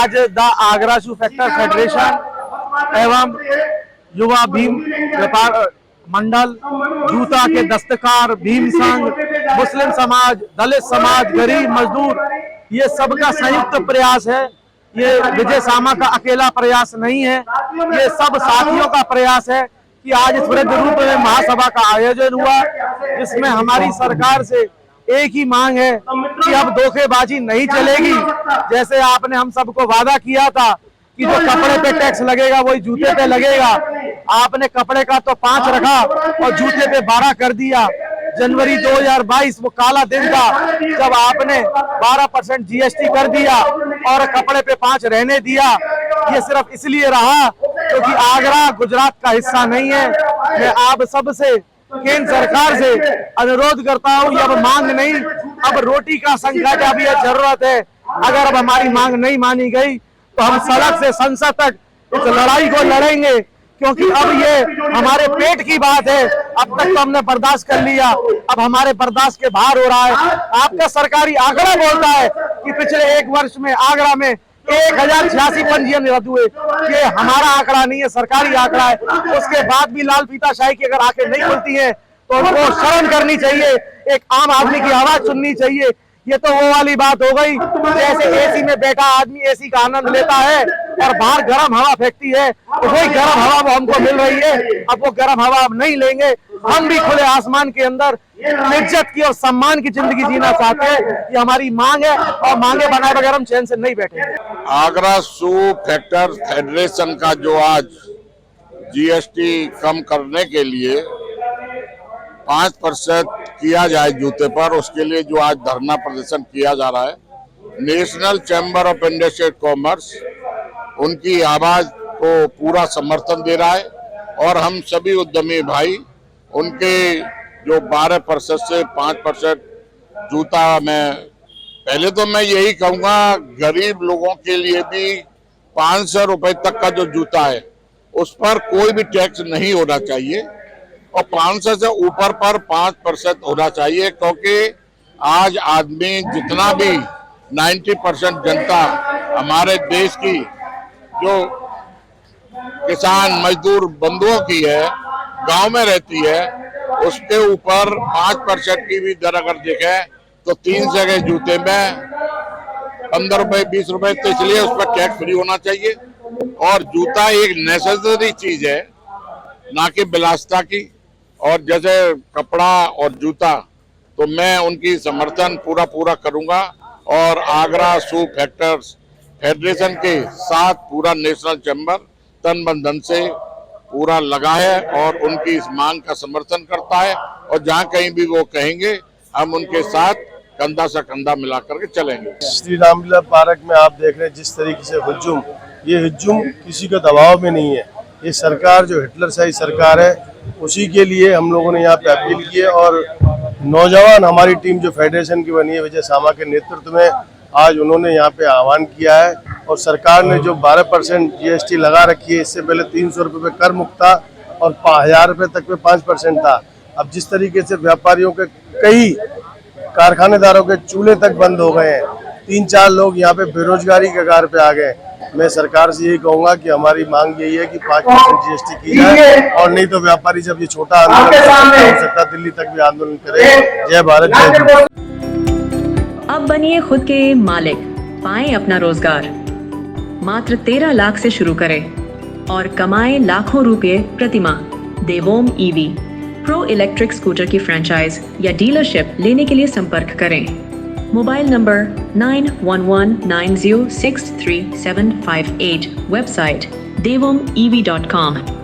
आज the Agra shoe factor federation एवं युवा भीम व्यापार मंडल, जूता के दस्तकार, भीम संघ, मुस्लिम समाज, दलित समाज, गरीब मजदूर, ये सबका संयुक्त प्रयास है। ये विजय सामा का अकेला प्रयास नहीं है, ये सब साथियों का प्रयास है कि आज इस वृद्ध रूप में महासभा का आयोजन हुआ, जिसमें हमारी सरकार से एक ही मांग है कि अब धोखेबाजी नहीं चलेगी। जैसे आपने हम सबको वादा किया था कि जो कपड़े पे टैक्स लगेगा वही जूते पे लगेगा, आपने कपड़े का तो 5 रखा और जूते पे 12 कर दिया। जनवरी 2022 वो काला दिन था जब आपने 12% जीएसटी कर दिया और कपड़े पे 5 रहने दिया। ये सिर्फ इसलिए रहा क्योंकि आगरा गुजरात का हिस्सा नहीं है। मैं आप सबसे, केंद्र सरकार से अनुरोध करता हूँ, ये अब मांग नहीं, अब रोटी का संकट, अब ये जरूरत है। अगर अब हमारी मांग नहीं मानी गई तो हम सड़क से संसद तक इस लड़ाई को लड़ेंगे, क्योंकि अब ये हमारे पेट की बात है। अब तक तो हमने बर्दाश्त कर लिया, अब हमारे बर्दाश्त के बाहर हो रहा है। आपका सरकारी आंकड़ा बोलता है कि पिछले 1 वर्ष में आगरा में 1086 पंजीयन रद्द हुए। ये हमारा आंकड़ा नहीं है, सरकारी आंकड़ा है। उसके बाद भी लाल फीताशाही की अगर आंखें नहीं खुलती हैं तो उनको शर्म करनी चाहिए, एक आम आदमी की आवाज सुननी चाहिए। ये तो वो वाली बात हो गई जैसे एसी में बैठा आदमी एसी का आनंद लेता है और बाहर गर्म हवा फेंकती है, तो वही गर्म हवा वो हमको मिल रही है। अब वो गर्म हवा अब नहीं लेंगे, हम भी खुले आसमान के अंदर इज्जत की और सम्मान की जिंदगी जीना चाहते हैं। ये हमारी मांग है और मांगे बनाए बगैर हम चैन से नहीं बैठेंगे। आगरा शू फैक्टर फेडरेशन का जो आज जीएसटी कम करने के लिए 5% किया जाए जूते पर, उसके लिए जो आज धरना प्रदर्शन किया जा रहा है, national chamber of industry commerce उनकी आवाज को पूरा समर्थन दे रहा है। और हम सभी उद्यमी भाई उनके जो 12% से 5% जूता, मैं पहले तो मैं यही कहूँगा गरीब लोगों के लिए भी 500 रुपए तक का जो जूता है उस पर कोई भी टैक्स नहीं होना चाहिए और 500 से ऊपर पर 5% होना चाहिए, क्योंकि आज आदमी जितना भी 90% जनता हमारे देश की जो किसान मजदूर बंधुओं की है, गांव में रहती है, उसके ऊपर 5% की भी दर अगर देखें तो 3 जगह जूते में 15 रुपए 20 रुपए, तो इसलिए उस पर टैक्स फ्री होना चाहिए। और जूता एक नेसेसरी चीज है, ना कि विलासिता की। और जैसे कपड़ा और जूता, तो मैं उनकी समर्थन पूरा करूंगा और आगरा शू फैक्टर्स फेडरेशन के साथ पूरा नेशनल चैम्बर तन मन धन से पूरा लगा है और उनकी इस मांग का समर्थन करता है। और जहां कहीं भी वो कहेंगे हम उनके साथ कंधा से कंधा मिला करके चलेंगे। श्री रामलीला पार्क में आप देख रहे हैं जिस तरीके से हुज्जुम, ये हुज्जुम किसी का दबाव में नहीं है। ये सरकार जो हिटलरशाही सरकार है उसी के लिए हम लोगों ने यहाँ पे अपील की है। और नौजवान हमारी टीम जो फेडरेशन की बनी है विजय सामा के नेतृत्व में, आज उन्होंने यहाँ पे आह्वान किया है। और सरकार ने जो 12% जीएसटी लगा रखी है, इससे पहले 300 रुपये पे कर मुक्त था और 1000 रुपये तक पे 5% था। अब जिस तरीके से व्यापारियों के कई कारखानेदारों के चूल्हे तक बंद हो गए हैं, 3-4 लोग यहाँ पे बेरोजगारी के कगार पे आ गए। मैं सरकार से यही कहूंगा कि हमारी मांग यही है कि 5% जीएसटी की जाए, और नहीं तो व्यापारी जब ये छोटा आंदोलन हो सकता दिल्ली तक भी आंदोलन करे। जय भारत, जय हिंद। अब बनिए खुद के मालिक, पाएं अपना रोजगार। मात्र 13 लाख से शुरू करें और कमाएं लाखों रुपए प्रति माह। देवोम ईवी प्रो इलेक्ट्रिक स्कूटर की फ्रेंचाइज या डीलरशिप लेने के लिए संपर्क करें। Mobile number 9119063758, website devomeev.com।